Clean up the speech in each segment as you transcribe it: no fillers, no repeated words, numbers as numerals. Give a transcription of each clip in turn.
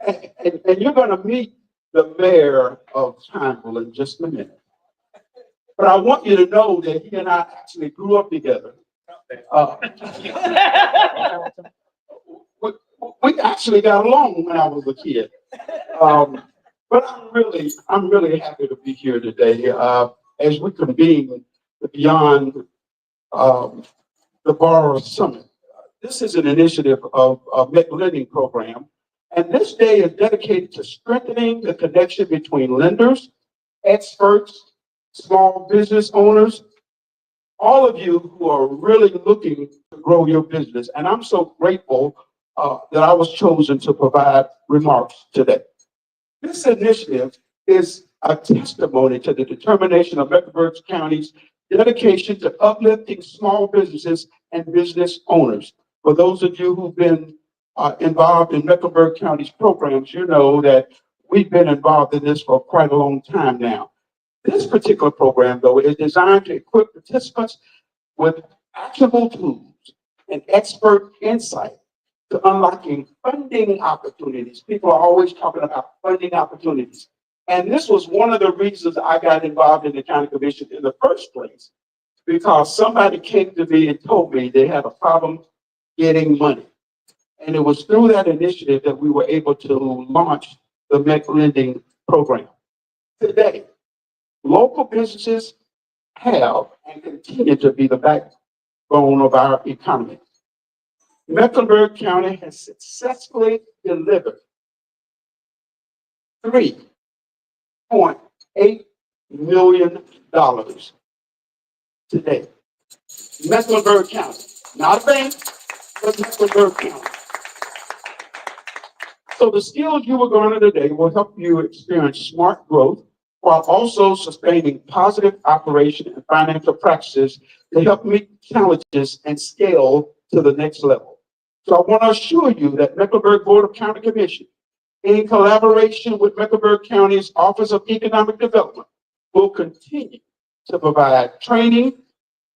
And you're going to meet the mayor of Pineville in just a minute. But I want you to know that he and I actually grew up together. Uh, we, we actually got along when I was a kid. Um, but I'm really happy to be here today as we convene the Beyond um, the Borrower Summit. This is an initiative of a MEC lending program, and this day is dedicated to strengthening the connection between lenders, experts, small business owners, all of you who are really looking to grow your business. And I'm so grateful that I was chosen to provide remarks today. This initiative is a testimony to the determination of Mecklenburg County's dedication to uplifting small businesses and business owners. For those of you who've been involved in Mecklenburg County's programs, you know that we've been involved in this for quite a long time now. This particular program, though, is designed to equip participants with actionable tools and expert insight to unlocking funding opportunities. People are always talking about funding opportunities. And this was one of the reasons I got involved in the county commission in the first place, because somebody came to me and told me they had a problem getting money. And it was through that initiative that we were able to launch the MEC lending program. Today, local businesses have and continue to be the backbone of our economy. Mecklenburg County has successfully delivered $3.8 million today. Mecklenburg County, not a bank, but Mecklenburg County. So the skills you will learn today will help you experience smart growth while also sustaining positive operation and financial practices to help meet challenges and scale to the next level. So I want to assure you that Mecklenburg Board of County Commission, in collaboration with Mecklenburg County's Office of Economic Development, will continue to provide training,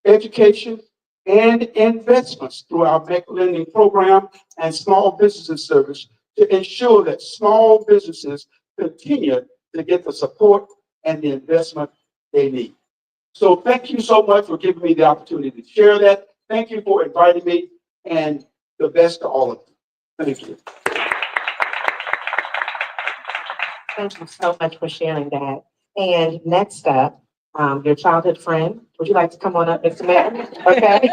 education, and investments through our MEC lending program and small businesses service to ensure that small businesses continue to get the support and the investment they need. So thank you so much for giving me the opportunity to share that. Thank you for inviting me, and the best to all of you. Thank you. Thank you so much for sharing that. And next up, your childhood friend. Would you like to come on up, Mr. Mayor? Okay.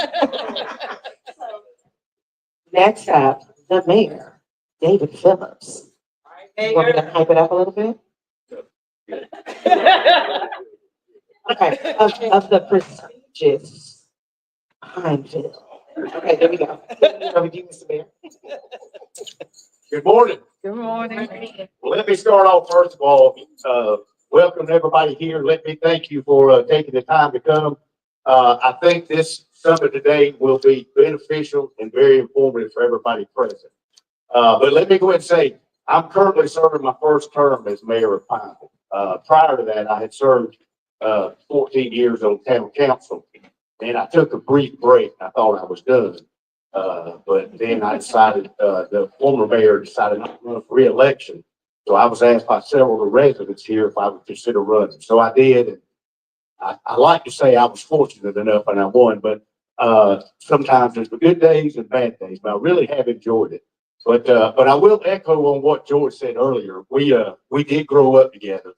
Next up, the mayor, David Phillips. You want me to hype it up a little bit? Okay, of the prestigious Pineville. Okay, there we go. Over to you, Mr. Mayor. Good morning. Good morning. Well, let me start off first of all, welcome everybody here. Let me thank you for taking the time to come. I think this summit today will be beneficial and very informative for everybody present. But let me go ahead and say, I'm currently serving my first term as mayor of Pineville. Prior to that, I had served 14 years on town council, and I took a brief break. I thought I was done. But then I decided, the former mayor decided not to run for re-election. So I was asked by several of the residents here if I would consider running. So I did. And I like to say I was fortunate enough and I won, but sometimes there's the good days and bad days, but I really have enjoyed it. But I will echo on what George said earlier. We did grow up together.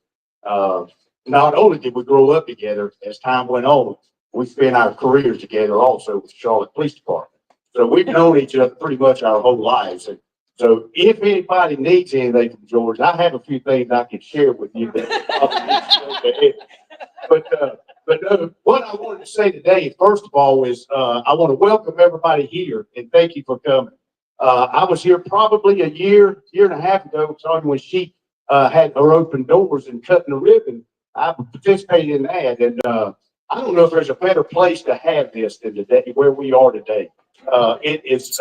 Not only did we grow up together, as time went on, we spent our careers together also with the Charlotte Police Department. So we've known each other pretty much our whole lives. And so if anybody needs anything from George, I have a few things I can share with you. But what I wanted to say today, first of all, is I want to welcome everybody here and thank you for coming. I was here probably a year and a half ago, starting when she had her open doors and cutting the ribbon. I participated in that, and I don't know if there's a better place to have this than today, where we are today. It is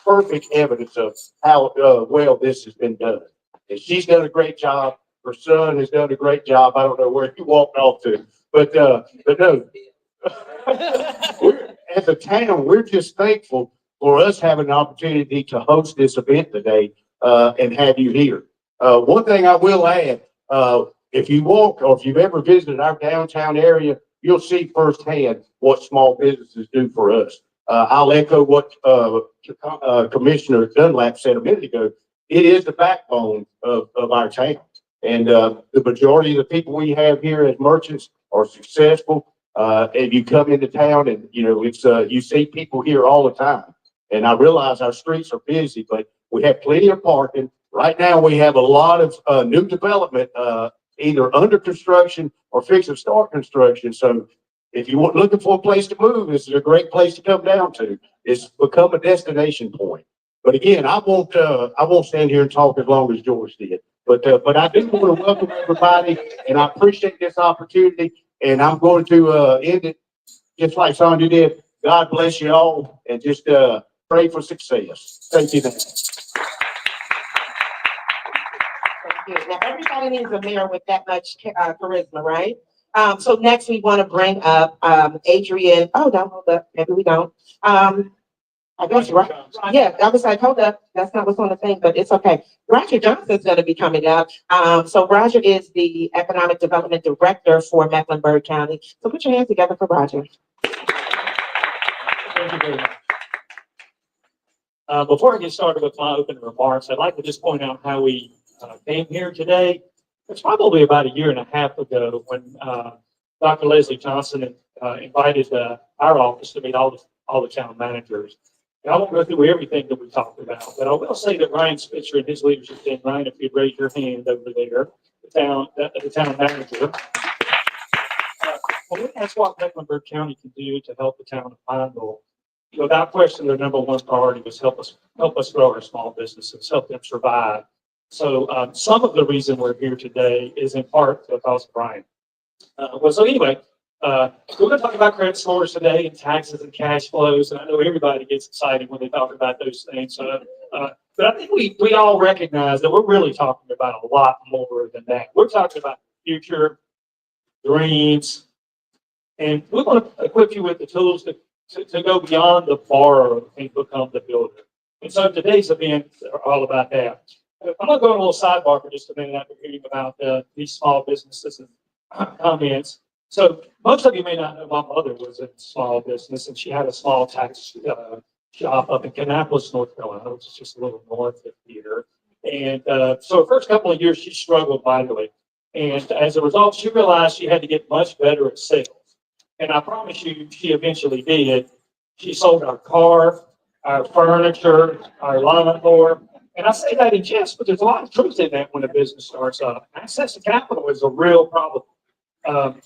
perfect evidence of how well this has been done. And she's done a great job. Her son has done a great job. I don't know where he walked off to, but no. As a town, we're just thankful for us having an opportunity to host this event today. and have you here. One thing I will add, if you walk or if you've ever visited our downtown area, you'll see firsthand what small businesses do for us. I'll echo what Commissioner Dunlap said a minute ago. It is the backbone of our town. And the majority of the people we have here as merchants are successful. And you come into town and, you know, it's you see people here all the time. And I realize our streets are busy, but we have plenty of parking. Right now, we have a lot of new development, either under construction or fixing to start construction. So if you want looking for a place to move, this is a great place to come down to. It's become a destination point. But again, I won't stand here and talk as long as George did. But I do want to welcome everybody, and I appreciate this opportunity. And I'm going to end it just like Sonia did. God bless you all, and just pray for success. Thank you. Thank you. Now, everybody needs a mayor with that much charisma, right? So next we want to bring up Adrian. Oh, no, hold up. Maybe we don't. I guess, right? Yeah, I was like, hold up. That's not what's on the thing, but it's okay. Roger Johnson's going to be coming up. So Roger is the Economic Development Director for Mecklenburg County. So put your hands together for Roger. Thank you very much. Before I get started with my opening remarks, I'd like to just point out how we came here today. It's probably about a year and a half ago when Dr. Leslie Johnson invited our office to meet all the town managers. And I won't go through everything that we talked about, but I will say that Ryan Spitzer and his leadership team, Ryan, if you'd raise your hand over there, the town manager. When we asked what Mecklenburg County can do to help the town of Pineville, without question, their number one priority was help us grow our small businesses, help them survive. So some of the reason we're here today is in part because of Brian. So anyway, we're going to talk about credit scores today and taxes and cash flows. And I know everybody gets excited when they talk about those things. But I think we all recognize that we're really talking about a lot more than that. We're talking about the future, dreams, and we're going to equip you with the tools to go beyond the borrower and become the builder. And so today's events are all about that. I'm going to go on a little sidebar for just a minute after hearing about these small businesses and comments. So most of you may not know my mother was in small business, and she had a small tax shop up in Kannapolis, North Carolina, which is just a little north of here. And so the first couple of years, she struggled mightily. And as a result, she realized she had to get much better at sales. And I promise you, she eventually did. She sold our car, our furniture, our lawnmower. And I say that in jest, but there's a lot of truth in that when a business starts up. Access to capital is a real problem.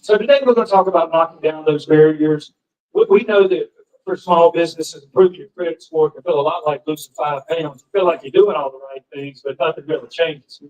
So today we're going to talk about knocking down those barriers. We know that for small businesses, improving your credit score can feel a lot like losing 5 pounds. You feel like you're doing all the right things, but nothing really changes.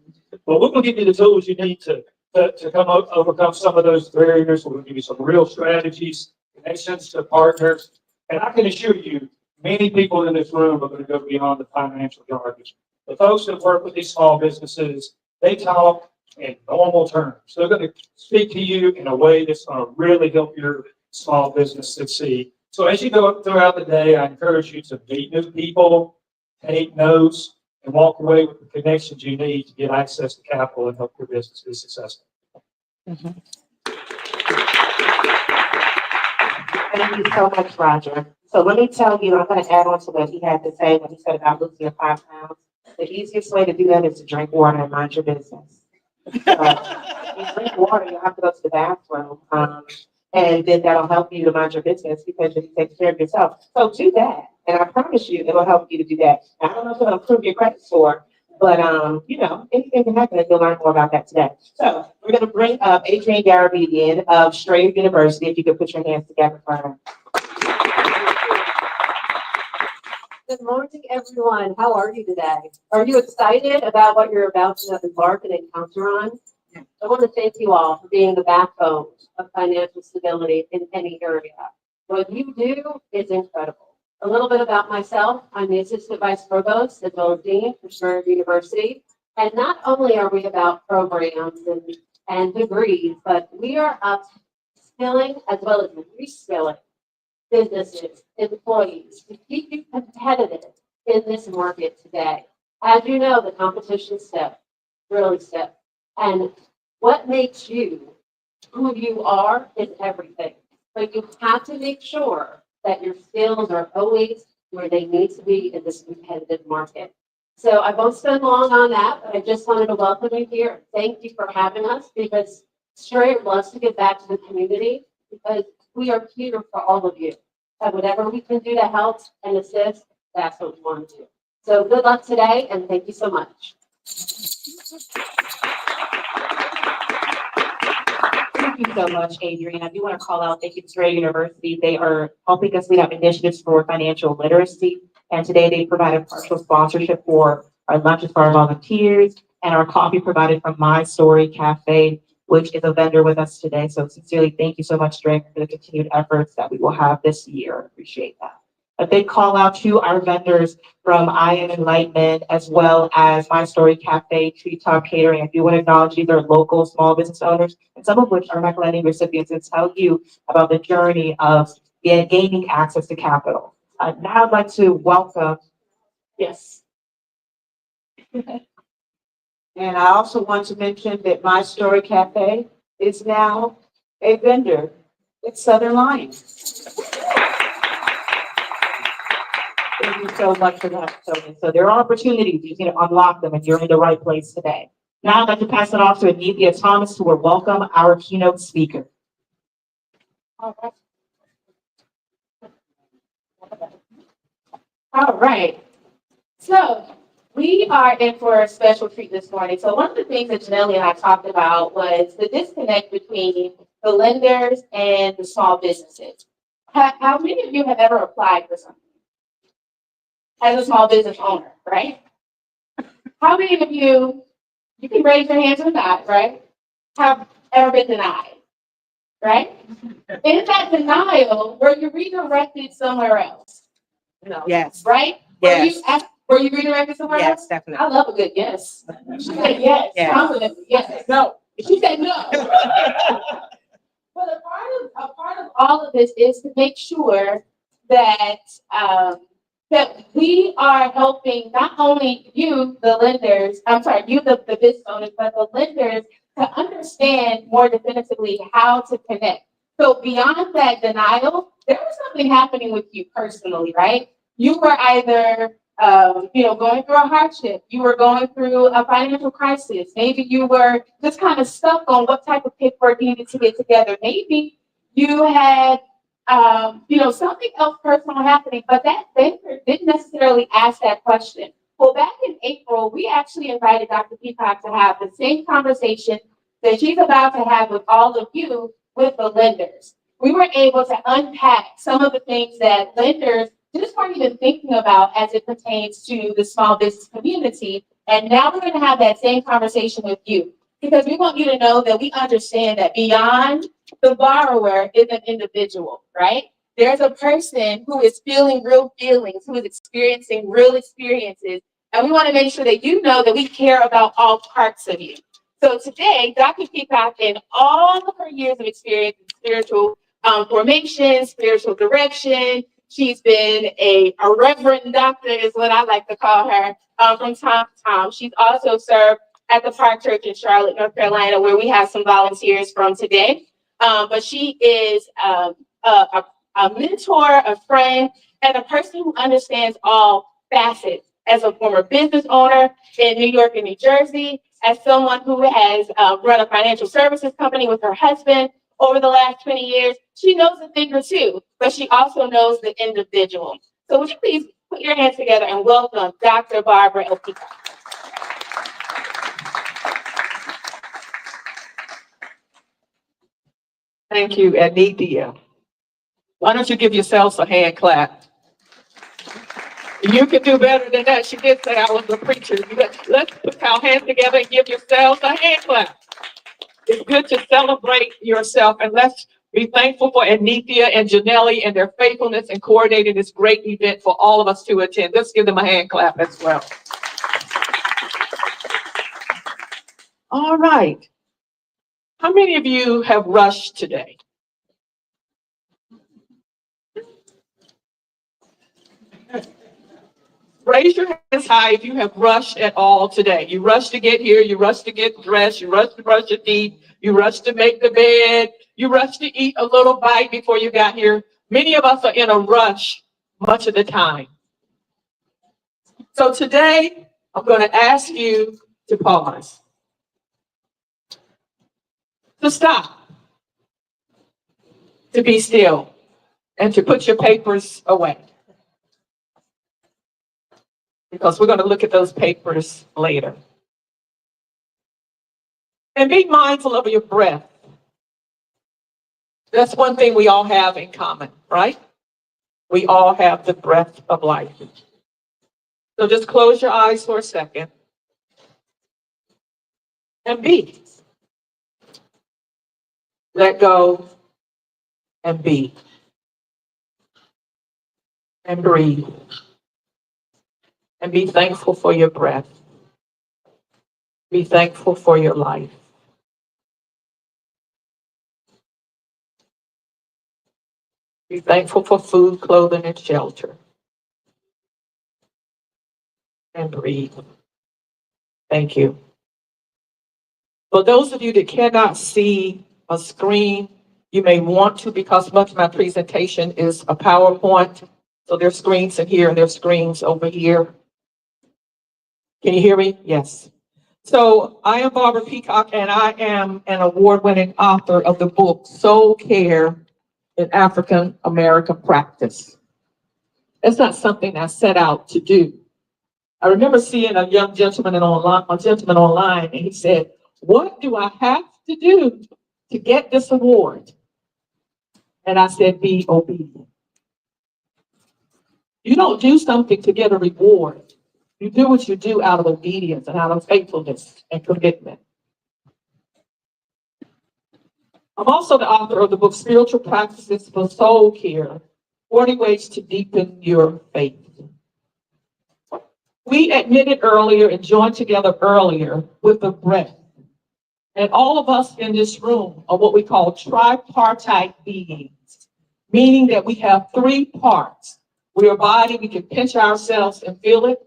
But we're going to give you the tools you need to overcome some of those barriers. We're going to give you some real strategies, connections to partners. And I can assure you, many people in this room are going to go beyond the financial jargon. The folks that work with these small businesses, they talk in normal terms. They're going to speak to you in a way that's going to really help your small business succeed. So as you go throughout the day, I encourage you to meet new people, take notes, and walk away with the connections you need to get access to capital and help your business be successful. Thank you so much, Roger. So let me tell you, I'm going to add on to what he had to say when he said about losing your 5 pounds. The easiest way to do that is to drink water and mind your business. If you drink water, you have to go to the bathroom. And then that'll help you to mind your business because you take care of yourself. So do that. And I promise you, it'll help you to do that. I don't know if it'll improve your credit score, but anything can happen, and you'll learn more about that today. So we're going to bring up Adrian Garabedian of Strayer University. If you could put your hands together for her. Good morning, everyone. How are you today? Are you excited about what you're about to embark and encounter on? I want to thank you all for being the backbone of financial stability in any area. What you do is incredible. A little bit about myself. I'm the Assistant Vice Provost as well as Dean for Strayer University. And not only are we about programs and degrees, but we are upskilling as well as reskilling businesses, employees to keep you competitive in this market today. As you know, the competition's stiff, really stiff. And what makes you who you are is everything. But you have to make sure that your skills are always where they need to be in this competitive market. So I won't spend long on that, but I just wanted to welcome you here. Thank you for having us because Strayer loves to give back to the community because we are here for all of you. And whatever we can do to help and assist, that's what we want to do. So good luck today and thank you so much. Thank you so much, Adrian. I do want to call out, thank you to Strayer University. They are helping us lead up initiatives for financial literacy. And today they provided partial sponsorship for our lunches for our volunteers and our coffee provided from My Story Cafe, which is a vendor with us today. So sincerely, thank you so much, Strayer, for the continued efforts that we will have this year. Appreciate that. A big call out to our vendors from I Am Enlightenment, as well as My Story Cafe, Treetop Catering. I do want to acknowledge these are local small business owners, and some of which are Michael Lending recipients, and tell you about the journey of gaining access to capital. Now I'd like to welcome, yes. And I also want to mention that My Story Cafe is now a vendor at Southern Lions. Thank you so much for that, Tony. So there are opportunities, you can unlock them, and you're in the right place today. Now I'd like to pass it off to Anithia Thomas, who will welcome our keynote speaker. All right. So we are in for a special treat this morning. So one of the things that Janelle and I talked about was the disconnect between the lenders and the small businesses. How many of you have ever applied for something as a small business owner, right? How many of you can raise your hands or not, right, have ever been denied, right? In that denial, were you redirected somewhere else? No. Yes, Right? Yes. Were you redirected somewhere else? yes, definitely. I love a good yes. She said yes, Yes. confidently, yes. No. She said no. But a part of all of this is to make sure that, that we are helping not only you, the lenders, you, the business owners, but the lenders to understand more definitively how to connect. So beyond that denial, there was something happening with you personally, right? You were either, going through a hardship. You were going through a financial crisis. Maybe you were just kind of stuck on what type of paperwork you needed to get together. Maybe you had, something else personal happening, but that banker didn't necessarily ask that question. Well, back in April, we actually invited Dr. Peacock to have the same conversation that she's about to have with all of you with the lenders. We were able to unpack some of the things that lenders just weren't even thinking about as it pertains to the small business community. And now we're going to have that same conversation with you because we want you to know that we understand that beyond the borrower is an individual, right? There's a person who is feeling real feelings, who is experiencing real experiences. And we want to make sure that you know that we care about all parts of you. So today, Dr. Peacock, in all of her years of experience in spiritual formation, spiritual direction, she's been a reverend doctor is what I like to call her from time to time. She's also served at the Park Church in Charlotte, North Carolina, where we have some volunteers from today. But she is a mentor, a friend, and a person who understands all facets. As a former business owner in New York and New Jersey, as someone who has run a financial services company with her husband over the last 20 years, she knows a thing or two, but she also knows the individual. So would you please put your hands together and welcome Dr. Barbara L. Peacock. Thank you, Anithia. Why don't you give yourselves a hand clap? You can do better than that. She did say I was a preacher. Let's put our hands together and give yourselves a hand clap. It's good to celebrate yourself, and let's be thankful for Anithia and Janelle and their faithfulness in coordinating this great event for all of us to attend. Let's give them a hand clap as well. All right. How many of you have rushed today? Raise your hands high if you have rushed at all today. You rushed to get here, you rushed to get dressed, you rushed to brush your teeth, you rushed to make the bed, you rushed to eat a little bite before you got here. Many of us are in a rush much of the time. So today, I'm going to ask you to pause, to stop, to be still, and to put your papers away. Because we're going to look at those papers later. And be mindful of your breath. That's one thing we all have in common, right? We all have the breath of life. So just close your eyes for a second and be. Let go and be. And breathe. And be thankful for your breath. Be thankful for your life. Be thankful for food, clothing, and shelter. And breathe. Thank you. For those of you that cannot see a screen, you may want to, because much of my presentation is a PowerPoint. So there's screens in here and there's screens over here. Can you hear me? Yes. So I am Barbara Peacock, and I am an award-winning author of the book Soul Care in African American Practice. It's not something I set out to do. I remember seeing a young gentleman online, and he said, "What do I have to do to get this award?" And I said, "Be obedient." You don't do something to get a reward. You do what you do out of obedience and out of faithfulness and commitment. I'm also the author of the book Spiritual Practices for Soul Care, 40 Ways to Deepen Your Faith. We admitted earlier and joined together earlier with the breath. And all of us in this room are what we call tripartite beings, meaning that we have three parts. We're a body, we can pinch ourselves and feel it.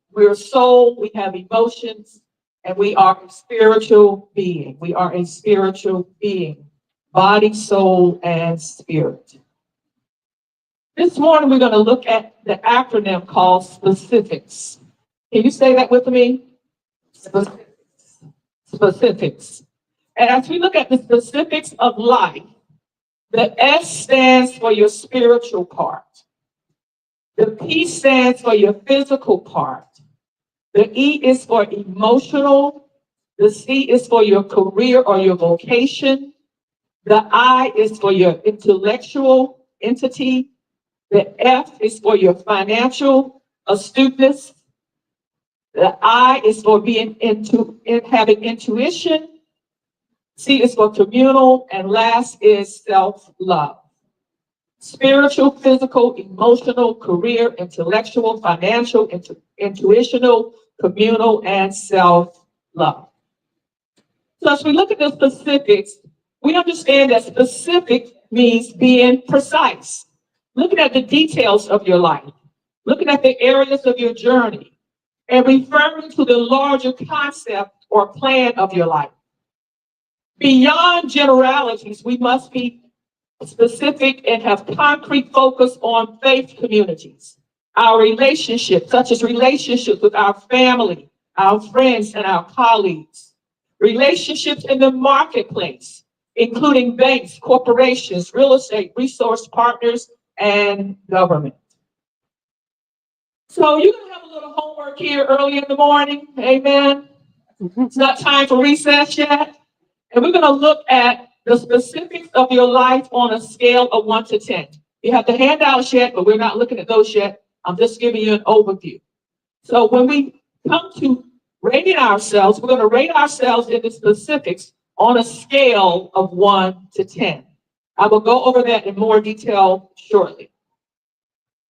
We're a soul, we have emotions, and we are a spiritual being. We are a spiritual being, body, soul, and spirit. This morning, we're going to look at the acronym called specifics. Can you say that with me? Specifics. And as we look at the specifics of life, the S stands for your spiritual part. The P stands for your physical part. The E is for emotional. The C is for your career or your vocation. The I is for your intellectual entity. The F is for your financial astuteness. The I is for having intuition. C is for communal. And last is self-love. Spiritual, physical, emotional, career, intellectual, financial, intuitional, communal, and self-love. So as we look at the specifics, we understand that specific means being precise, looking at the details of your life, looking at the areas of your journey, and referring to the larger concept or plan of your life. Beyond generalities, we must be specific and have concrete focus on faith communities, our relationships, such as relationships with our family, our friends, and our colleagues, relationships in the marketplace, including banks, corporations, real estate, resource partners, and government. So you're going to have a little homework here early in the morning. Amen. It's not time for recess yet. And we're going to look at the specifics of your life on a scale of 1 to 10. You have the handouts yet, but we're not looking at those yet. I'm just giving you an overview. So when we come to rating ourselves, we're going to rate ourselves in the specifics on a scale of 1 to 10. I will go over that in more detail shortly.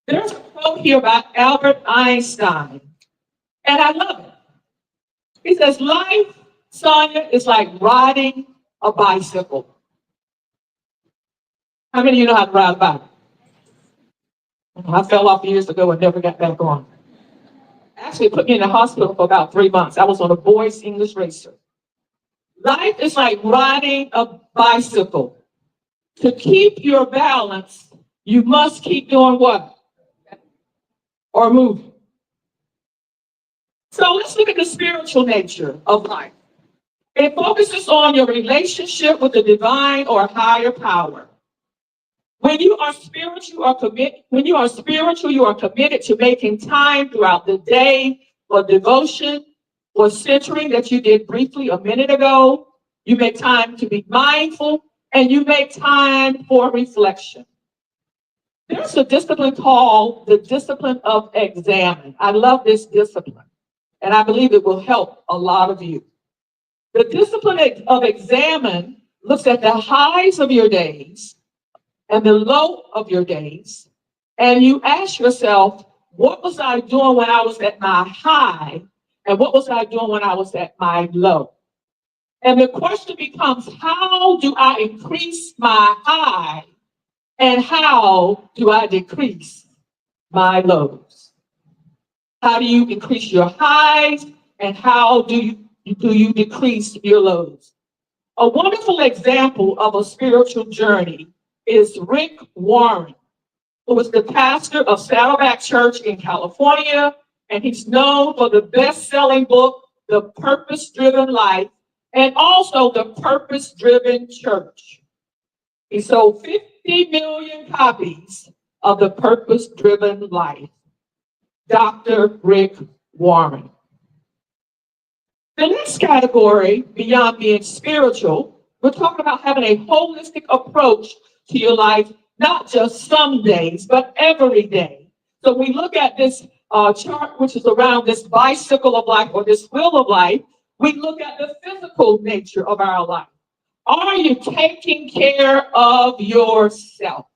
There's a quote here by Albert Einstein, and I love it. He says, "Life, Sonia, is like riding a bicycle." How many of you know how to ride a bike? I fell off years ago and never got back on. actually put me in the hospital for about 3 months. I was on a boys English racer. Life is like riding a bicycle. To keep your balance, you must keep doing what? Or moving. So let's look at the spiritual nature of life. It focuses on your relationship with the divine or higher power. When you are spiritual, you are committed to making time throughout the day for devotion, for centering that you did briefly a minute ago. You make time to be mindful, and you make time for reflection. There's a discipline called the discipline of examine. I love this discipline, and I believe it will help a lot of you. The discipline of examine looks at the highs of your days and the low of your days, and you ask yourself, what was I doing when I was at my high, and what was I doing when I was at my low? And the question becomes, how do I increase my high, and how do I decrease my lows? How do you increase your highs, and how do you decrease your lows? A wonderful example of a spiritual journey is Rick Warren, who was the pastor of Saddleback Church in California, and he's known for the best-selling book, The Purpose-Driven Life, and also The Purpose-Driven Church. He sold 50 million copies of The Purpose-Driven Life. Dr. Rick Warren. The next category, beyond being spiritual, we're talking about having a holistic approach to your life, not just some days, but every day. So we look at this chart, which is around this bicycle of life or this wheel of life. We look at the physical nature of our life. Are you taking care of yourself?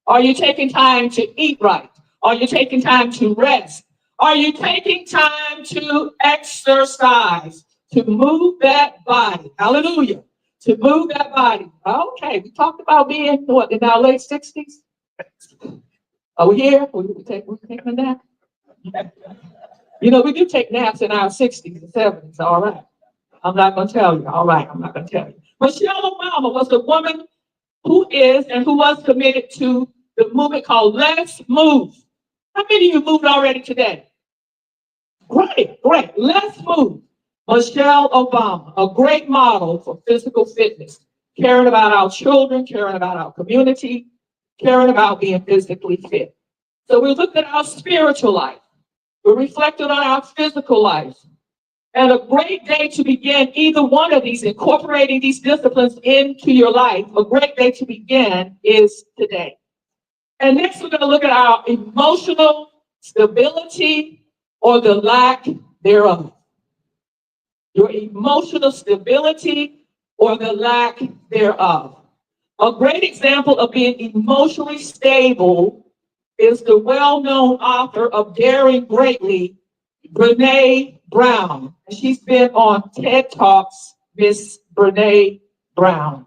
Are you taking time to eat right? Are you taking time to rest? Are you taking time to exercise, to move that body? Hallelujah. To move that body. Okay, we talked about being, what, in our late 60s? Are we here? We taking a nap? You know, we do take naps in our 60s and 70s, all right. I'm not going to tell you. All right, I'm not going to tell you. Michelle Obama was the woman who is and who was committed to the movement called Let's Move. How many of you moved already today? Great. Let's move. Michelle Obama, a great model for physical fitness, caring about our children, caring about our community, caring about being physically fit. So we looked at our spiritual life. We reflected on our physical life. And a great day to begin either one of these, incorporating these disciplines into your life, a great day to begin is today. And next, we're going to look at our emotional stability or the lack thereof. Your emotional stability or the lack thereof. A great example of being emotionally stable is the well-known author of Daring Greatly, Brene Brown. And she's been on TED Talks, Miss Brene Brown.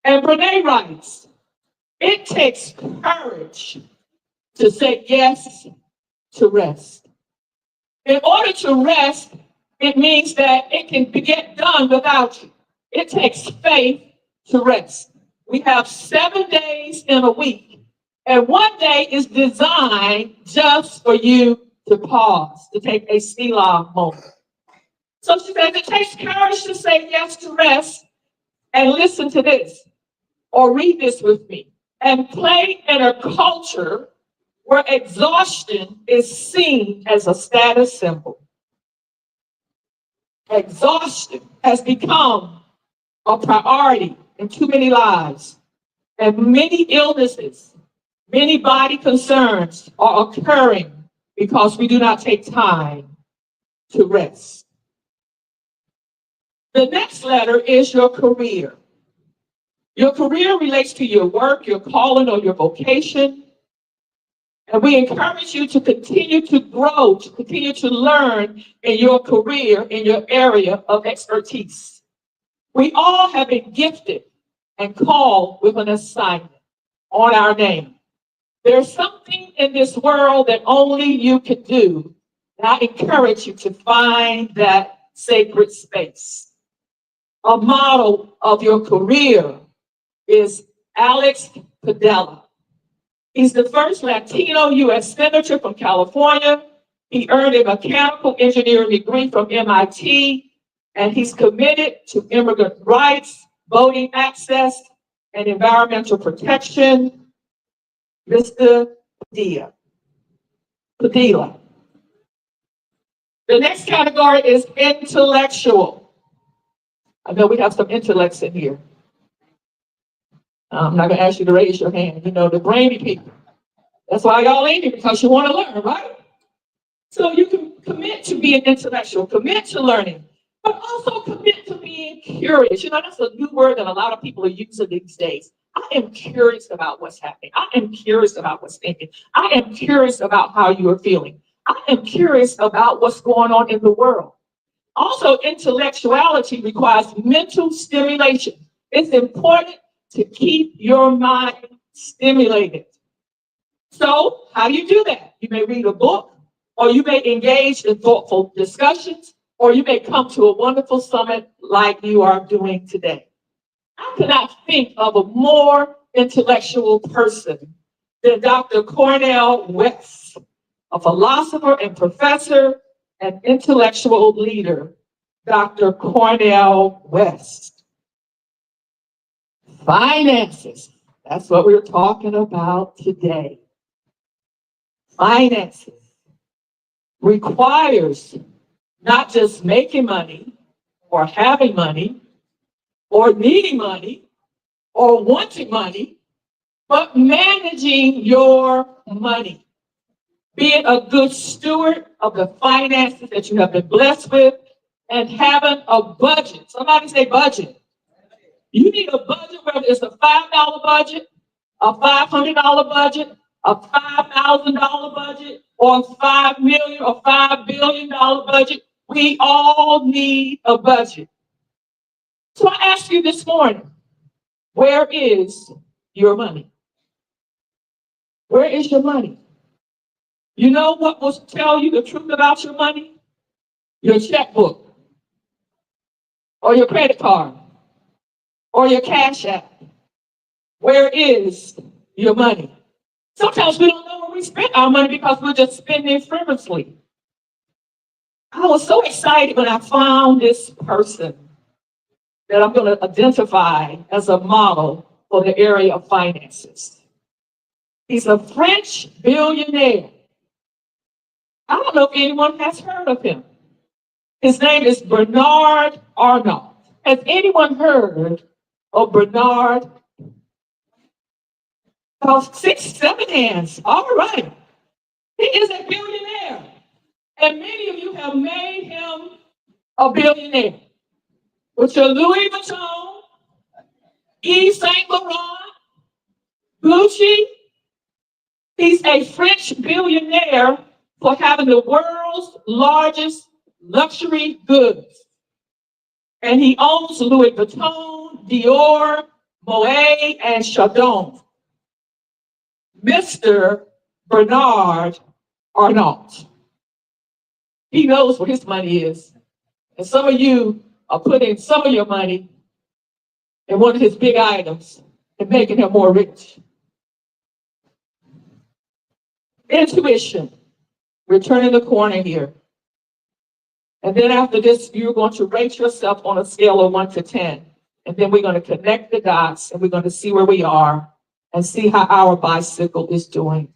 And Brene writes, it takes courage to say yes to rest. In order to rest, it means that it can get done without you. It takes faith to rest. We have 7 days in a week, and one day is designed just for you to pause, to take a Selah moment. So she says it takes courage to say yes to rest, and listen to this, or read this with me, and play in a culture where exhaustion is seen as a status symbol. Exhaustion has become a priority in too many lives, and many illnesses, many body concerns are occurring because we do not take time to rest. The next letter is your career. Your career relates to your work, your calling, or your vocation. And we encourage you to continue to grow, to continue to learn in your career, in your area of expertise. We all have been gifted and called with an assignment on our name. There's something in this world that only you can do And I encourage you to find that sacred space. A model of your career is Alex Padilla. He's the first Latino U.S. Senator from California. He earned a mechanical engineering degree from MIT, and he's committed to immigrant rights, voting access, and environmental protection. Mr. Padilla. The next category is intellectual. I know we have some intellects in here. I'm not going to ask you to raise your hand. You know, the brainy people. That's why y'all in here, because you want to learn, right? So you can commit to being intellectual, commit to learning, but also commit to being curious. You know, that's a new word that a lot of people are using these days. I am curious about what's happening. I am curious about what's thinking. I am curious about how you are feeling. I am curious about what's going on in the world. Also, intellectuality requires mental stimulation. It's important to keep your mind stimulated. So, how do you do that? You may read a book, or you may engage in thoughtful discussions, or you may come to a wonderful summit like you are doing today. I cannot think of a more intellectual person than Dr. Cornel West, a philosopher and professor and intellectual leader, Dr. Cornel West. Finances, that's what we're talking about today. Finances requires not just making money or having money or needing money or wanting money, but managing your money. Being a good steward of the finances that you have been blessed with and having a budget. Somebody say budget. You need a budget, whether it's a $5 budget, a $500 budget, a $5,000 budget, or $5 million or $5 billion budget. We all need a budget. So I ask you this morning, where is your money? Where is your money? You know what will tell you the truth about your money? Your checkbook, or your credit card, or your cash app. Where is your money? Sometimes we don't know where we spend our money because we're just spending it frivolously. I was so excited when I found this person that I'm going to identify as a model for the area of finances. He's a French billionaire. I don't know if anyone has heard of him. His name is Bernard Arnault. Has anyone heard of Bernard? About 6, 7 hands. All right. He is a billionaire. And many of you have made him a billionaire. With your Louis Vuitton, Yves Saint Laurent, Gucci. He's a French billionaire for having the world's largest luxury goods. And he owns Louis Vuitton, Dior, Moet, and Chardon. Mr. Bernard Arnault. He knows where his money is. And some of you are putting some of your money in one of his big items and making him more rich. Intuition. We're turning the corner here. And then after this, you're going to rate yourself on a scale of 1 to 10. And then we're going to connect the dots and we're going to see where we are and see how our bicycle is doing.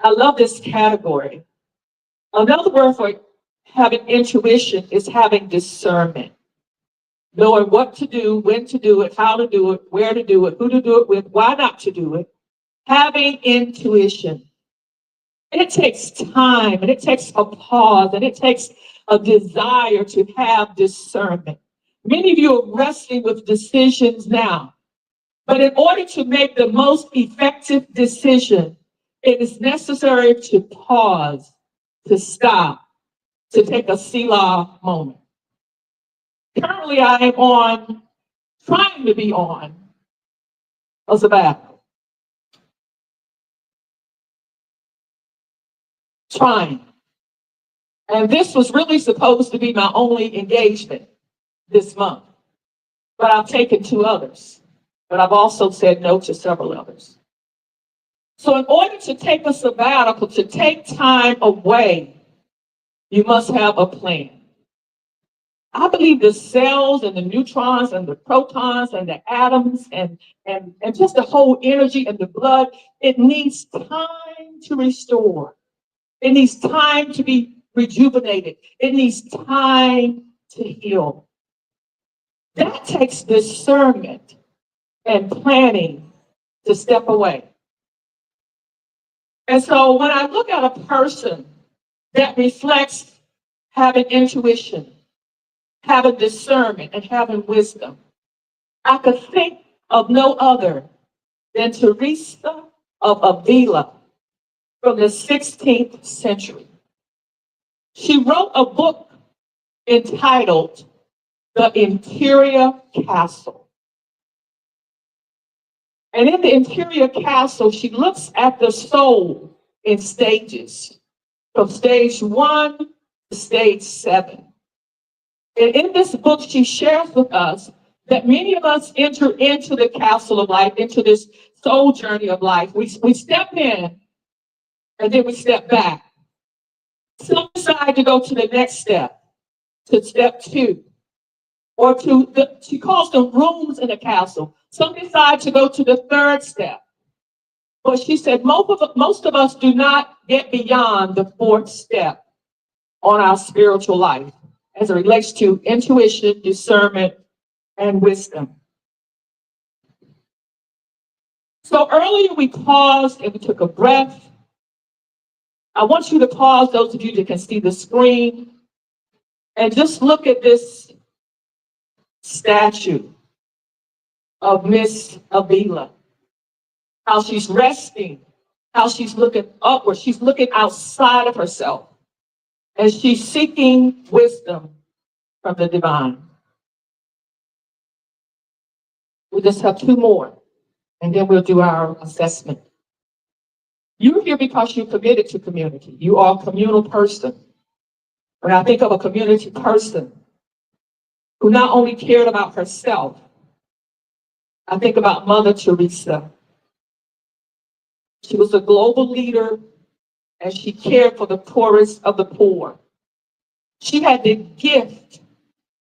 I love this category. Another word for having intuition is having discernment. Knowing what to do, when to do it, how to do it, where to do it, who to do it with, why not to do it. Having intuition. It takes time and it takes a pause and it takes a desire to have discernment. Many of you are wrestling with decisions now, but in order to make the most effective decision, it is necessary to pause, to stop, to take a Selah moment. Currently, I am trying to be on a sabbatical. Trying. And this was really supposed to be my only engagement this month. But I've taken 2 others. But I've also said no to several others. So in order to take a sabbatical, to take time away, you must have a plan. I believe the cells and the neutrons and the protons and the atoms and just the whole energy and the blood, it needs time to restore. It needs time to be rejuvenated. It needs time to heal. That takes discernment and planning to step away. And so when I look at a person that reflects having intuition, having discernment, and having wisdom, I could think of no other than Teresa of Avila from the 16th century. She wrote a book entitled The Interior Castle. And in the interior castle, she looks at the soul in stages, from stage 1 to stage 7. And in this book, she shares with us that many of us enter into the castle of life, into this soul journey of life. We step in and then we step back. Some decide to go to the next step, to step 2, or she calls them rooms in the castle. Some decide to go to the 3rd step. But she said most of us do not get beyond the 4th step on our spiritual life as it relates to intuition, discernment, and wisdom. So earlier we paused and we took a breath. I want you to pause, those of you that can see the screen, and just look at this statue of Miss Avila. How she's resting, how she's looking upward, she's looking outside of herself, and she's seeking wisdom from the divine. We just have 2 more, and then we'll do our assessment. You're here because you're committed to community. You are a communal person. When I think of a community person who not only cared about herself, I think about Mother Teresa. She was a global leader and she cared for the poorest of the poor. She had the gift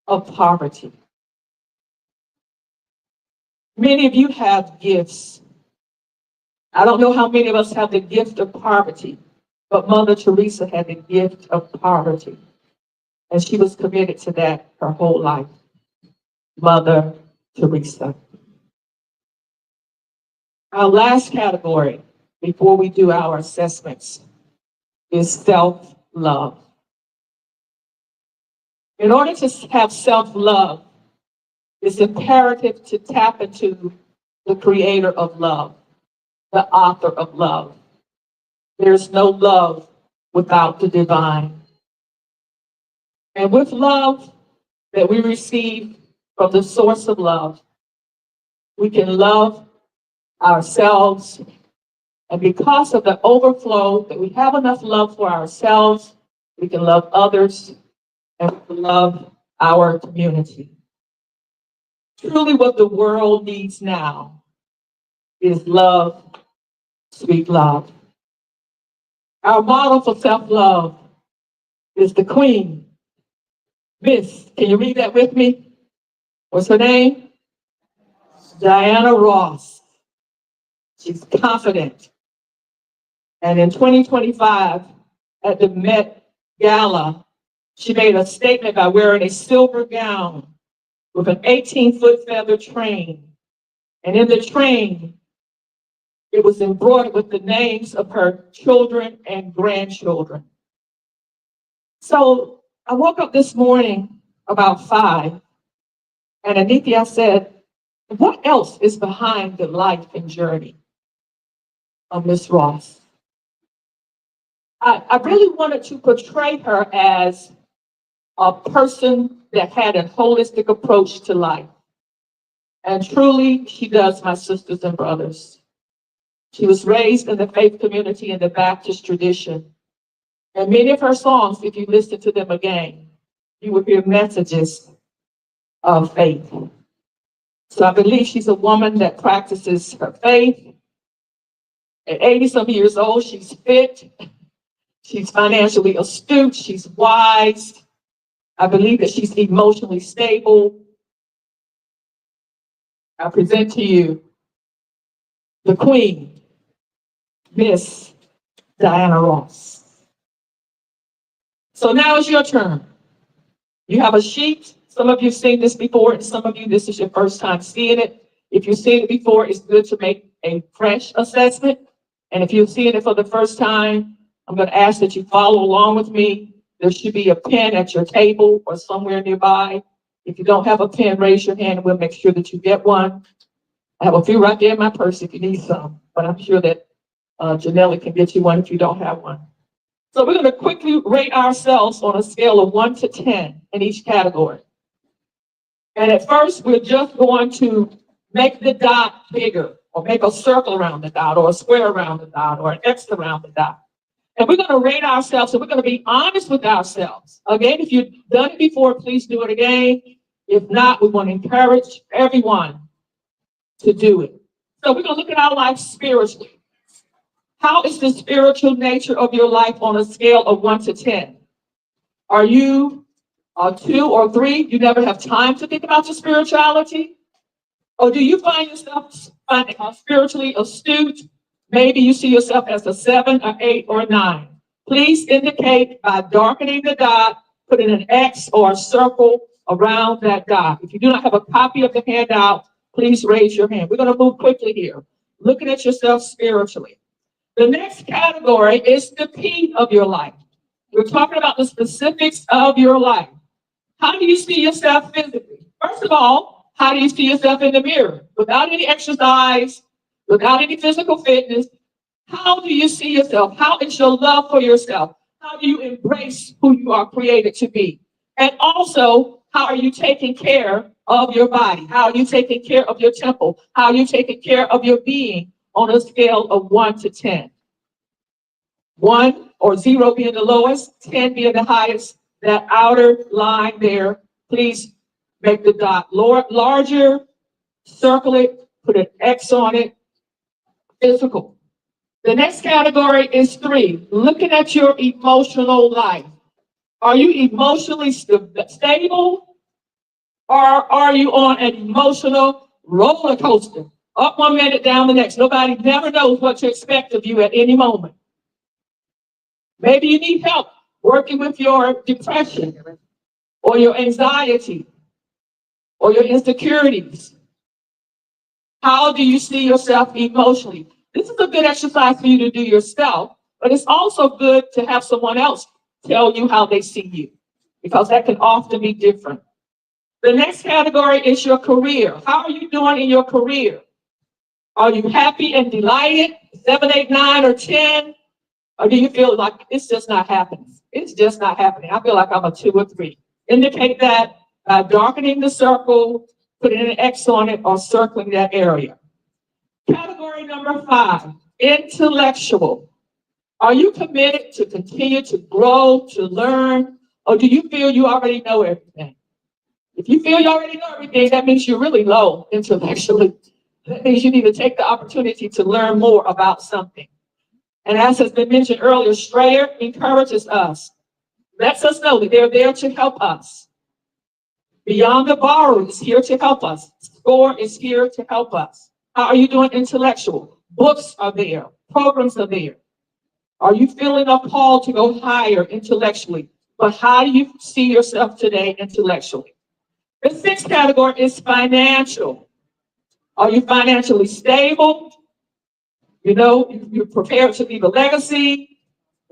of poverty. Many of you have gifts. I don't know how many of us have the gift of poverty, but Mother Teresa had the gift of poverty. And she was committed to that her whole life. Mother Teresa. Our last category before we do our assessments is self-love. In order to have self-love, it's imperative to tap into the creator of love, the author of love. There's no love without the divine. And with love that we receive from the source of love, we can love ourselves. And because of the overflow, that we have enough love for ourselves, we can love others and we can love our community. Truly what the world needs now is love, sweet love. Our model for self-love is the Queen. Miss, can you read that with me? What's her name? Diana Ross. She's confident. And in 2025, at the Met Gala, she made a statement by wearing a silver gown with an 18-foot feather train. And in the train, it was embroidered with the names of her children and grandchildren. So I woke up this morning about 5, and Anithya said, what else is behind the life and journey of Miss Ross? I really wanted to portray her as a person that had a holistic approach to life. And truly, she does, my sisters and brothers. She was raised in the faith community in the Baptist tradition. And many of her songs, if you listen to them again, you will hear messages of faith. So I believe she's a woman that practices her faith. At 80-some years old, she's fit. She's financially astute. She's wise. I believe that she's emotionally stable. I present to you the Queen, Miss Diana Ross. So now it's your turn. You have a sheet. Some of you have seen this before, and some of you, this is your first time seeing it. If you've seen it before, it's good to make a fresh assessment. And if you're seeing it for the first time, I'm going to ask that you follow along with me. There should be a pen at your table or somewhere nearby. If you don't have a pen, raise your hand and we'll make sure that you get one. I have a few right there in my purse if you need some, but I'm sure that Janelle can get you one if you don't have one. So we're going to quickly rate ourselves on a scale of 1 to 10 in each category. And at first, we're just going to make the dot bigger, or make a circle around the dot, or a square around the dot, or an X around the dot. And we're going to rate ourselves, and we're going to be honest with ourselves. Again, if you've done it before, please do it again. If not, we want to encourage everyone to do it. So we're going to look at our life spiritually. How is the spiritual nature of your life on a scale of 1 to 10? Are you 2 or 3? You never have time to think about your spirituality? Or do you find yourself spiritually astute? Maybe you see yourself as a 7, or 8, or 9. Please indicate by darkening the dot, putting an X or a circle around that dot. If you do not have a copy of the handout, please raise your hand. We're going to move quickly here, looking at yourself spiritually. The next category is the P of your life. We're talking about the specifics of your life. How do you see yourself physically? First of all, how do you see yourself in the mirror? Without any exercise, without any physical fitness, how do you see yourself? How is your love for yourself? How do you embrace who you are created to be? And also, how are you taking care of your body? How are you taking care of your temple? How are you taking care of your being on a scale of 1 to 10? 1 or 0 being the lowest, 10 being the highest. That outer line there, please make the dot larger, circle it, put an X on it. Physical. The next category is 3, looking at your emotional life. Are you emotionally stable, or are you on an emotional roller coaster? Up 1 minute, down the next. Nobody never knows what to expect of you at any moment. Maybe you need help working with your depression, or your anxiety, or your insecurities. How do you see yourself emotionally? This is a good exercise for you to do yourself, but it's also good to have someone else tell you how they see you, because that can often be different. The next category is your career. How are you doing in your career? Are you happy and delighted? 7, 8, 9, or 10? Or do you feel like it's just not happening? It's just not happening. I feel like I'm a 2 or 3. Indicate that by darkening the circle, putting an X on it, or circling that area. Category number 5, intellectual. Are you committed to continue to grow, to learn, or do you feel you already know everything? If you feel you already know everything, that means you're really low intellectually. That means you need to take the opportunity to learn more about something. And as has been mentioned earlier, Strayer encourages us, lets us know that they're there to help us. Beyond the Borrower is here to help us. SCORE is here to help us. How are you doing intellectual? Books are there. Programs are there. Are you feeling a call to go higher intellectually? But how do you see yourself today intellectually? The 6th category is financial. Are you financially stable? You know, you're prepared to leave a legacy.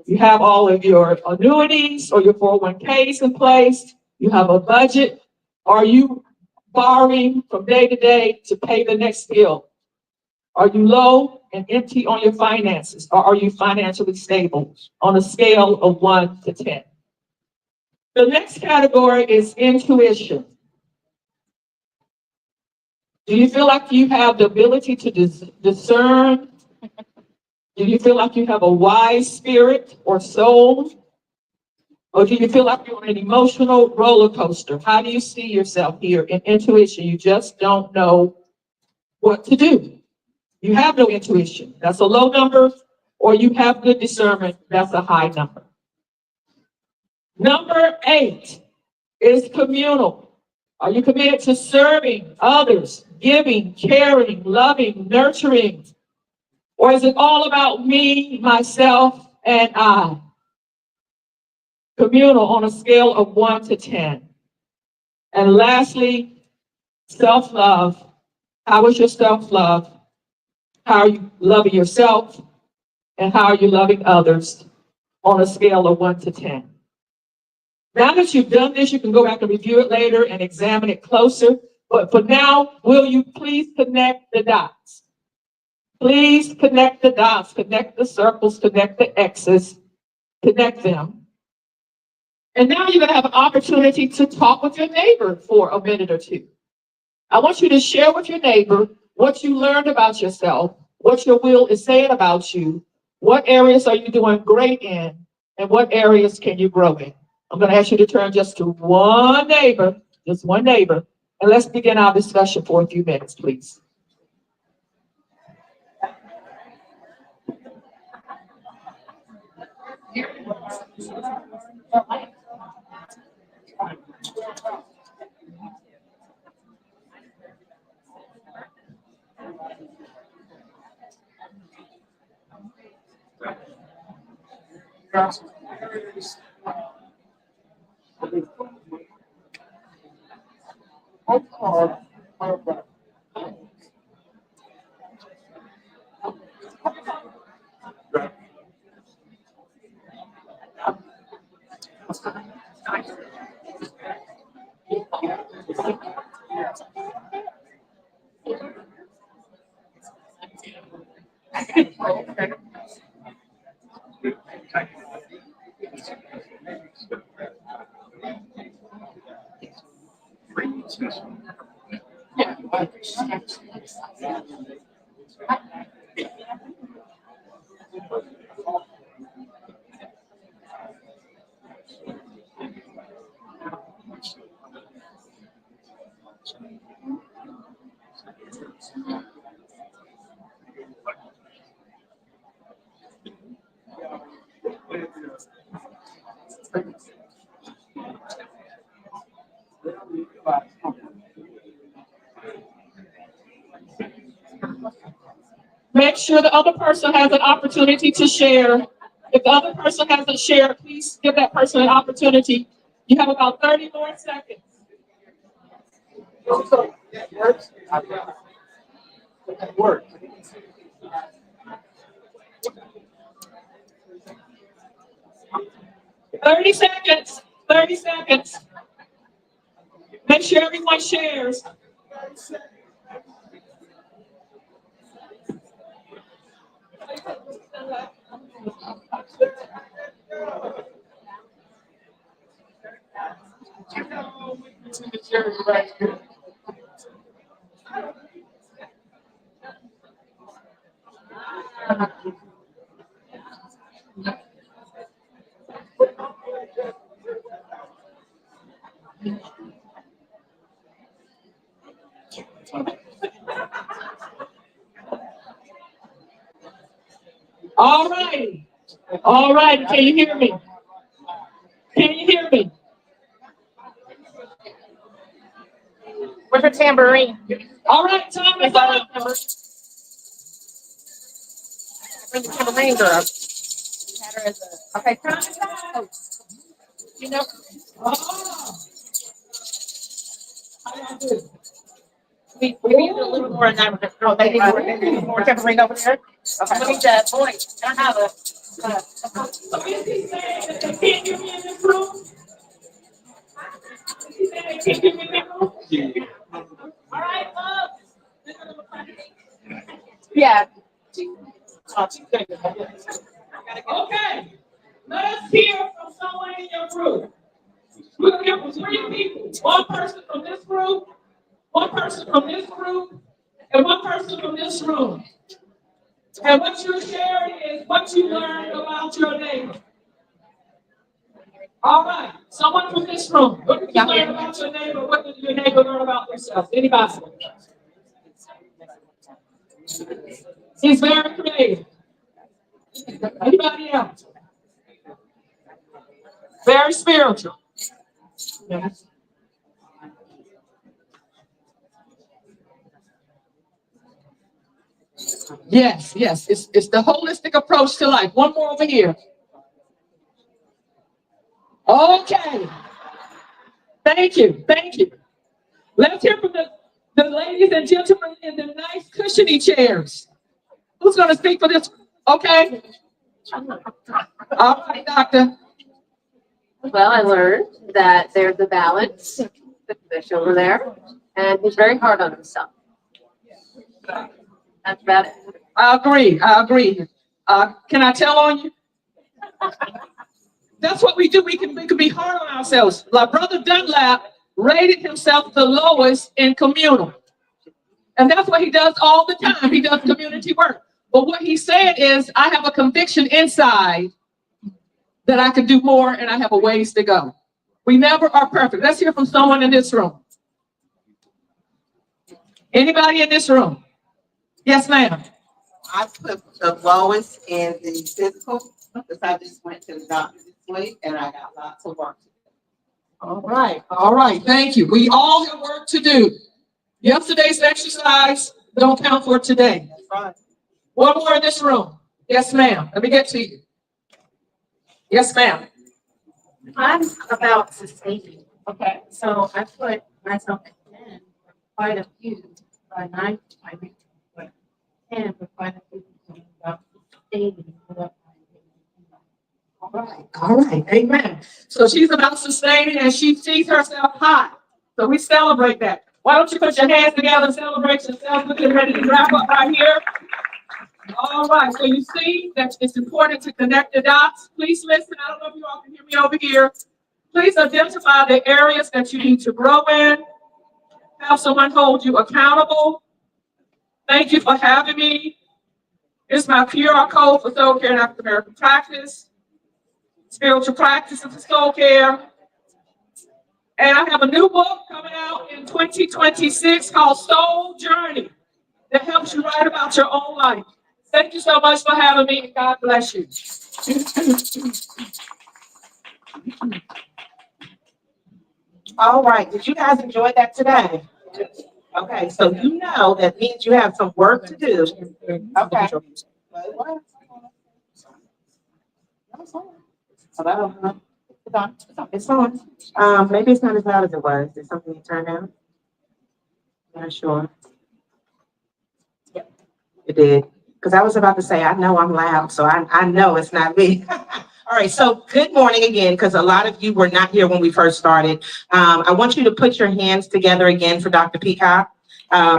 You have all of your annuities or your 401ks in place. You have a budget. Are you borrowing from day to day to pay the next bill? Are you low and empty on your finances, or are you financially stable on a scale of 1 to 10? The next category is intuition. Do you feel like you have the ability to discern? Do you feel like you have a wise spirit or soul? Or do you feel like you're on an emotional roller coaster? How do you see yourself here in intuition? You just don't know what to do. You have no intuition. That's a low number. Or you have good discernment. That's a high number. Number 8 is communal. Are you committed to serving others, giving, caring, loving, nurturing? Or is it all about me, myself, and I? Communal on a scale of 1 to 10. And lastly, self-love. How is your self-love? How are you loving yourself? And how are you loving others on a scale of 1 to 10? Now that you've done this, you can go back and review it later and examine it closer. But for now, will you please connect the dots? Please connect the dots, connect the circles, connect the X's, connect them. And now you're going to have an opportunity to talk with your neighbor for a minute or two. I want you to share with your neighbor what you learned about yourself, what your will is saying about you, what areas are you doing great in, and what areas can you grow in. I'm going to ask you to turn just to one neighbor, and let's begin our discussion for a few minutes, please. Make sure the other person has an opportunity to share. If the other person hasn't shared, please give that person an opportunity. You have about 30 more seconds. Work. 30 seconds. 30 seconds. Make sure everyone shares. All right. All right. Can you hear me? Can you hear me? Where's your tambourine? All right. Time is up. Bring the tambourine, girl. Okay, time is up. You know. Oh. We need a little more in that. Oh, they need more tambourine over there. Okay. We need that voice. I have a. So is he saying that they can't hear me in this room? Is he saying they can't hear me in this room? All right, Yeah. okay. Let us hear from someone in your group. We'll hear from 3 people. One person from this group, one person from this group, and one person from this room. And what you're sharing is what you learned about your neighbor. All right, someone from this room, what did you learn about your neighbor? What did your neighbor learn about themselves? Anybody? He's very creative. Anybody else? Very spiritual. Yes, yes, it's the holistic approach to life. One more over here. Okay. Thank you, thank you. Let's hear from the ladies and gentlemen in the nice cushiony chairs. Who's gonna speak for this? Okay. All right, doctor. Well, I learned that there's a balance, the fish over there, and he's very hard on himself. That's about it. I agree, I agree. Can I tell on you? That's what we do. We can be hard on ourselves. Like Brother Dunlap rated himself the lowest in communal. And that's what he does all the time. He does community work. But what he said is, I have a conviction inside that I could do more and I have a ways to go. We never are perfect. Let's hear from someone in this room. Anybody in this room? Yes, ma'am. I put the lowest in the physical because I just went to the doctor this week and I got lots of work to do. All right, thank you. We all have work to do. Yesterday's exercise don't count for today. That's right. One more in this room. Yes, ma'am. Let me get to you. Yes, ma'am. I'm about sustaining. Okay. So I put myself in quite a few, 9, I mean, 10, but quite a few about sustaining. All right, amen. So she's about sustaining and she sees herself high. So we celebrate that. Why don't you put your hands together and celebrate yourself? We're getting ready to wrap up right here. All right, so you see that it's important to connect the dots. Please listen. I don't know if you all can hear me over here. Please identify the areas that you need to grow in. Have someone hold you accountable. Thank you for having me. Here's my QR code for Soul Care and African American Practice. Spiritual Practices of Soul Care. And I have a new book coming out in 2026 called Soul Journey that helps you write about your own life. Thank you so much for having me, and God bless you. All right, did you guys enjoy that today? Okay, so you know that means you have some work to do. Okay. Hello? It's on. Maybe it's not as loud as it was. Did something turn down? Not sure. Yep. It did. Because I was about to say, I know I'm loud, so I know it's not me. All right, so good morning again, because a lot of you were not here when we first started. I want you to put your hands together again for Dr. Peacock,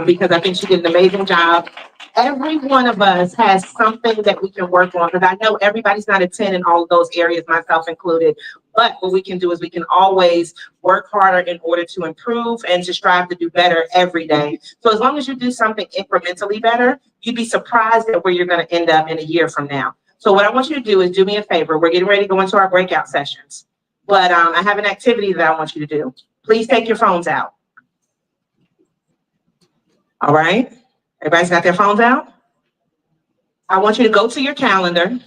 because I think she did an amazing job. Every one of us has something that we can work on, because I know everybody's not a 10 in all of those areas, myself included. But what we can do is we can always work harder in order to improve and to strive to do better every day. So as long as you do something incrementally better, you'd be surprised at where you're going to end up in a year from now. So what I want you to do is do me a favor. We're getting ready to go into our breakout sessions. But I have an activity that I want you to do. Please take your phones out. All right. Everybody's got their phones out? I want you to go to your calendar.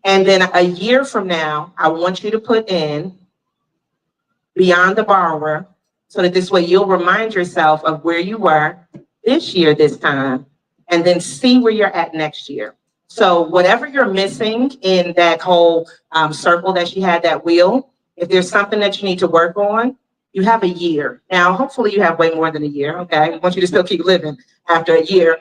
And then a year from now, I want you to put in Beyond the Borrower, so that this way you'll remind yourself of where you were this year, this time, and then see where you're at next year. So whatever you're missing in that whole circle that she had, that wheel, if there's something that you need to work on, you have a year. Now, hopefully you have way more than a year, okay? I want you to still keep living after a year.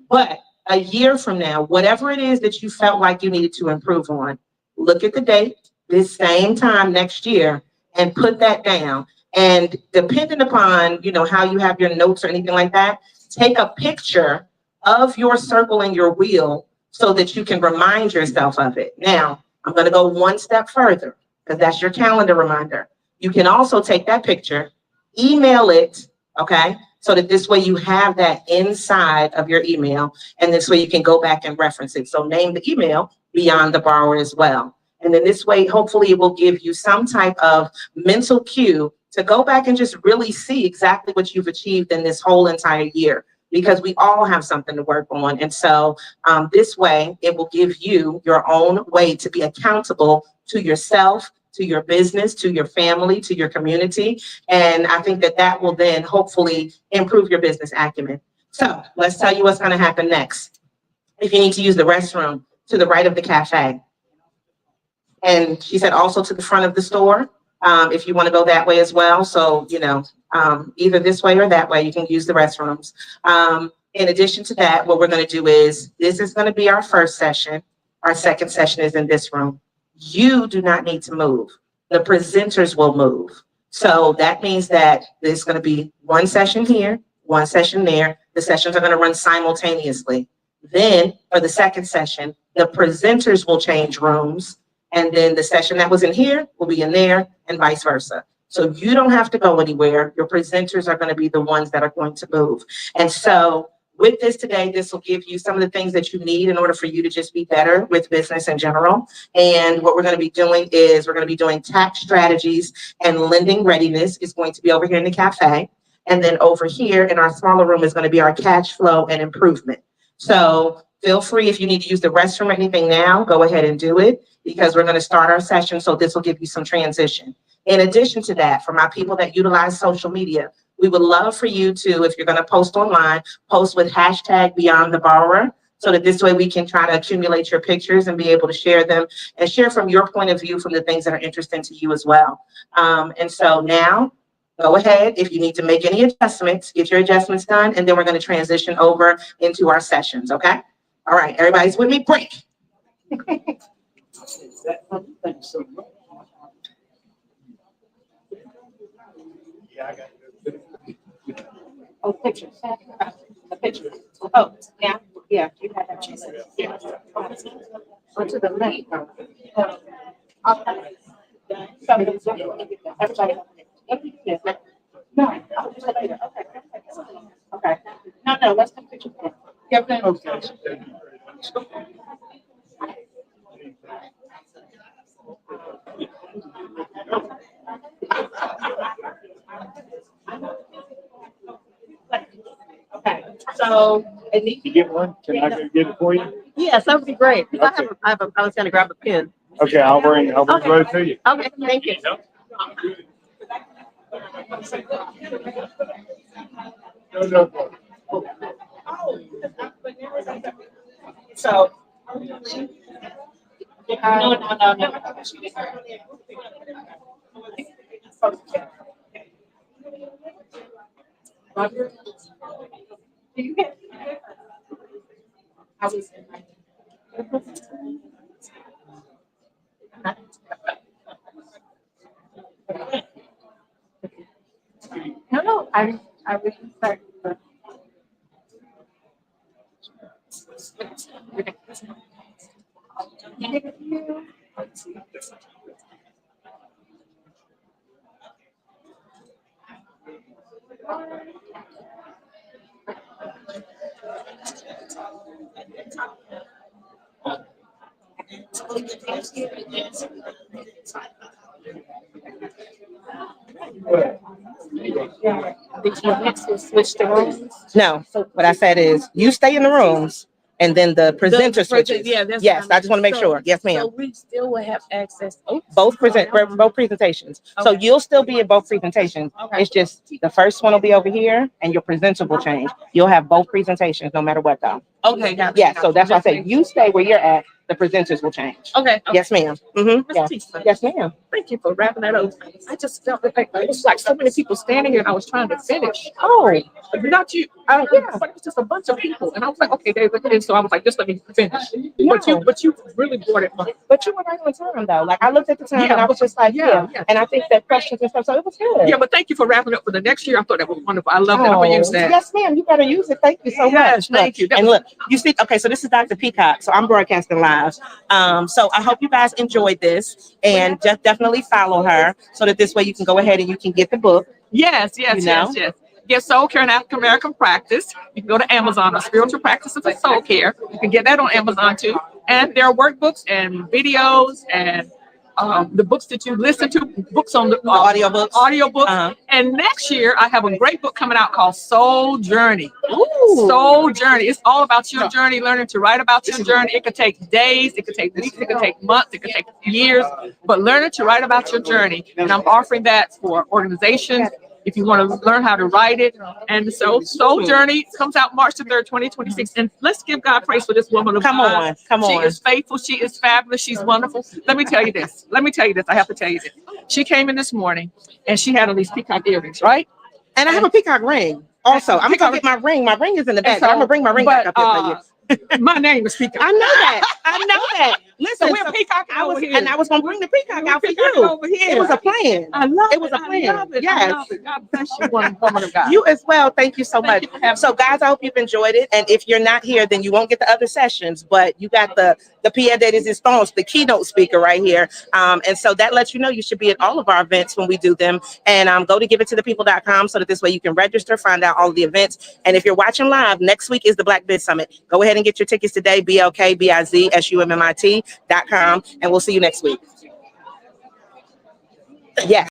But a year from now, whatever it is that you felt like you needed to improve on, look at the date, this same time next year, and put that down. And depending upon, you know, how you have your notes or anything like that, take a picture of your circle and your wheel so that you can remind yourself of it. Now, I'm going to go one step further, because that's your calendar reminder. You can also take that picture, email it, okay? So that this way you have that inside of your email, and this way you can go back and reference it. So name the email Beyond the Borrower as well. And then this way, hopefully it will give you some type of mental cue to go back and just really see exactly what you've achieved in this whole entire year, because we all have something to work on. And so this way, it will give you your own way to be accountable to yourself, to your business, to your family, to your community. And I think that that will then hopefully improve your business acumen. So let's tell you what's going to happen next. If you need to use the restroom, to the right of the cafe. And she said also to the front of the store, if you want to go that way as well. So, you know, either this way or that way, you can use the restrooms. In addition to that, what we're going to do is, this is going to be our first session. Our second session is in this room. You do not need to move. The presenters will move. So that means that there's going to be one session here, one session there. The sessions are going to run simultaneously. Then for the second session, the presenters will change rooms. And then the session that was in here will be in there, and vice versa. So you don't have to go anywhere. Your presenters are going to be the ones that are going to move. And so with this today, this will give you some of the things that you need in order for you to just be better with business in general. And what we're going to be doing is we're going to be doing tax strategies, and lending readiness is going to be over here in the cafe. And then over here in our smaller room is going to be our cash flow and improvement. So feel free, if you need to use the restroom or anything now, go ahead and do it, because we're going to start our session. So this will give you some transition. In addition to that, for my people that utilize social media, we would love for you to, if you're going to post online, post with hashtag Beyond the Borrower, so that this way we can try to accumulate your pictures and be able to share them and share from your point of view, from the things that are interesting to you as well. And so now, go ahead, if you need to make any adjustments, get your adjustments done, and then we're going to transition over into our sessions, okay? All right, everybody's with me? Break. Oh, pictures. The pictures. Oh, yeah, yeah. You had that. Yeah. Or to the left. Everybody. No, I'll do that later. Okay. Okay. No, let's take pictures. Yeah, okay. Okay, so it needs to get one? Can I go get it for you? Yes, that would be great. I was gonna grab a pen. Okay, I'll bring it to you. Okay, thank you. No. So. Roger, do you get? How is it? No, I would start. Switch the rooms? No, what I said is, you stay in the rooms, and then the presenter switches. Yeah, that's. Yes, what I just want to make sure. Yes, So ma'am. we still will have access. Both presentations. So Okay. you'll still be in both presentations. Okay. It's just the first one will be over here, and your presenter will change. You'll have both presentations no matter what though. Okay, got it. Yeah, so that's why I say you stay where you're at, the presenters will change. Okay. Yes, ma'am. Mm-hmm. Ms. Teasley, Yes, ma'am. thank you for wrapping that up. I just felt like it was like so many people standing here and I was trying to finish. Oh, Not you. yeah. But it was just a bunch of people. And I was like, okay, David, and so I was like, just let me finish. No. But you really brought it up. But you were right on time though. Like I looked at the time and I was just like, yeah. Yeah. And I think that questions and stuff, so it was good. Yeah, but thank you for wrapping up for the next year. I thought that was wonderful. I love that. I'm gonna use that. Yes, ma'am. You better use it. Thank you so Yes, much. thank you. And look, you see, okay, so this is Dr. Peacock. So I'm broadcasting live. So I hope you guys enjoyed this, and just definitely follow her so that this way you can go ahead and you can get the book. Yes. You know? Get Soul Care and African American Practice. You can go to Amazon, or Spiritual Practices of Soul Care. You can get that on Amazon too. And there are workbooks and videos and the books that you listen to, books on the Audiobooks. audiobooks. And next year, I have a great book coming out called Soul Journey. Soul Journey. It's all about your journey, learning to write about your journey. It could take days, it could take weeks, it could take months, it could take years, but learning to write about your journey. And I'm offering that for organizations if you want to learn how to write it. And so Soul Journey comes out March the 3rd, 2026. And let's give God praise for this woman of Come God. on. She is faithful. She is fabulous. She's wonderful. Let me tell you this. I have to tell you this. She came in this morning and she had on these peacock earrings, right? And I have a peacock ring. Also, I'm gonna go get my ring. My ring is in the back. so- I'm gonna bring my ring back up here for you. My name is Peacock. I know that. Listen, So we're peacock I was over here. gonna bring the peacock out for Peacock you. over here. It was a plan. I love It was a plan. I love it. Yes. I love it. God bless you, woman of God. You as well. Thank you so much. Thank you for having So guys, I hope you've enjoyed it. And if you're not here, then you won't get the other sessions, but you got the Pierre Davis Stones, the keynote speaker right here. And so that lets you know you should be at all of our events when we do them. And go to giveit2thepeople.com so that this way you can register, find out all of the events. And if you're watching live, next week is the Black Biz Summit. Go ahead and get your tickets today, BLKBIZSUMMIT.com. And we'll see you next week. Yes.